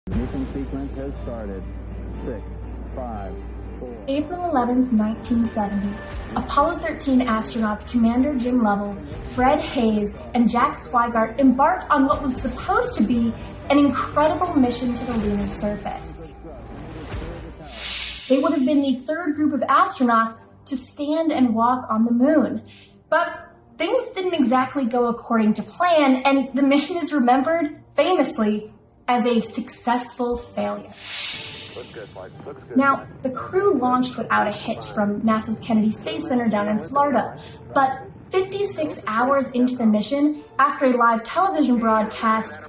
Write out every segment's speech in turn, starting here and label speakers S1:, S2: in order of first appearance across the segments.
S1: Mission sequence has started. 6, 5, 4.
S2: April 11, 1970, Apollo 13 astronauts Commander Jim Lovell, Fred Hayes, and Jack Swigart embarked on what was supposed to be an incredible mission to the lunar surface. They would have been the third group of astronauts to stand and walk on the moon. But things didn't exactly go according to plan, and the mission is remembered, famously, as a successful failure. Now, the crew launched without a hitch from NASA's Kennedy Space Center down in Florida, but 56 hours into the mission, after a live television broadcast,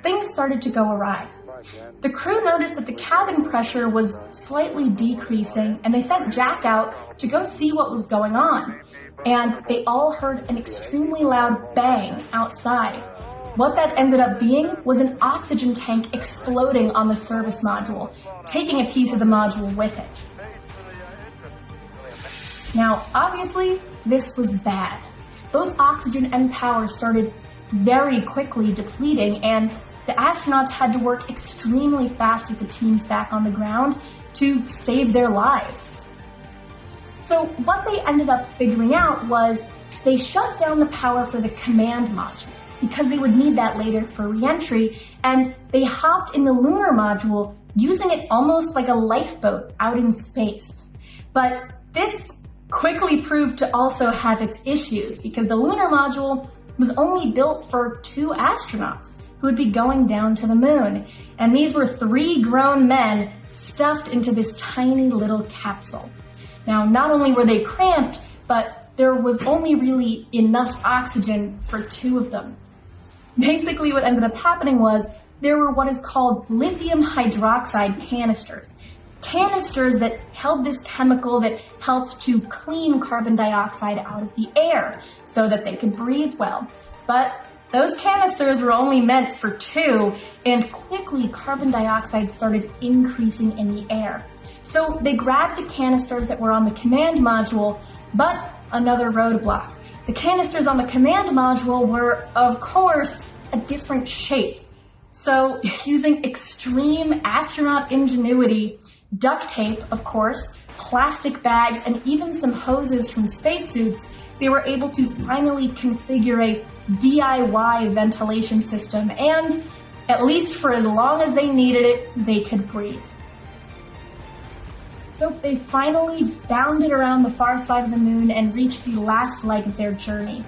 S2: things started to go awry. The crew noticed that the cabin pressure was slightly decreasing, and they sent Jack out to go see what was going on. And they all heard an extremely loud bang outside. What that ended up being was an oxygen tank exploding on the service module, taking a piece of the module with it. Now, obviously, this was bad. Both oxygen and power started very quickly depleting, and the astronauts had to work extremely fast with the teams back on the ground to save their lives. So what they ended up figuring out was they shut down the power for the command module, because they would need that later for re-entry, and they hopped in the lunar module, using it almost like a lifeboat out in space. But this quickly proved to also have its issues, because the lunar module was only built for 2 astronauts who would be going down to the moon, and these were 3 grown men stuffed into this tiny little capsule. Now, not only were they cramped, but there was only really enough oxygen for 2 of them. Basically, what ended up happening was there were what is called lithium hydroxide canisters. Canisters that held this chemical that helped to clean carbon dioxide out of the air so that they could breathe well. But those canisters were only meant for 2, and quickly carbon dioxide started increasing in the air. So they grabbed the canisters that were on the command module, but another roadblock. The canisters on the command module were, of course, a different shape. So, using extreme astronaut ingenuity, duct tape, of course, plastic bags, and even some hoses from spacesuits, they were able to finally configure a DIY ventilation system, and, at least for as long as they needed it, they could breathe. So they finally bounded around the far side of the moon and reached the last leg of their journey.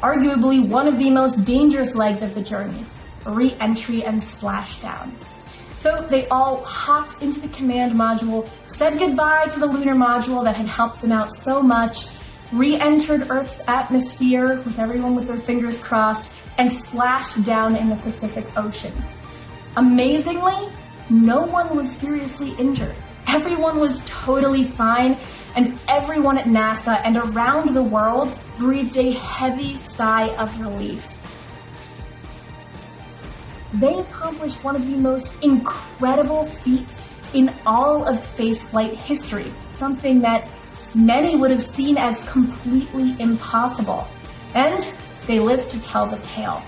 S2: Arguably one of the most dangerous legs of the journey, re-entry and splashdown. So they all hopped into the command module, said goodbye to the lunar module that had helped them out so much, re-entered Earth's atmosphere with everyone with their fingers crossed, and splashed down in the Pacific Ocean. Amazingly, no one was seriously injured. Everyone was totally fine, and everyone at NASA and around the world breathed a heavy sigh of relief. They accomplished one of the most incredible feats in all of spaceflight history, something that many would have seen as completely impossible. And they lived to tell the tale.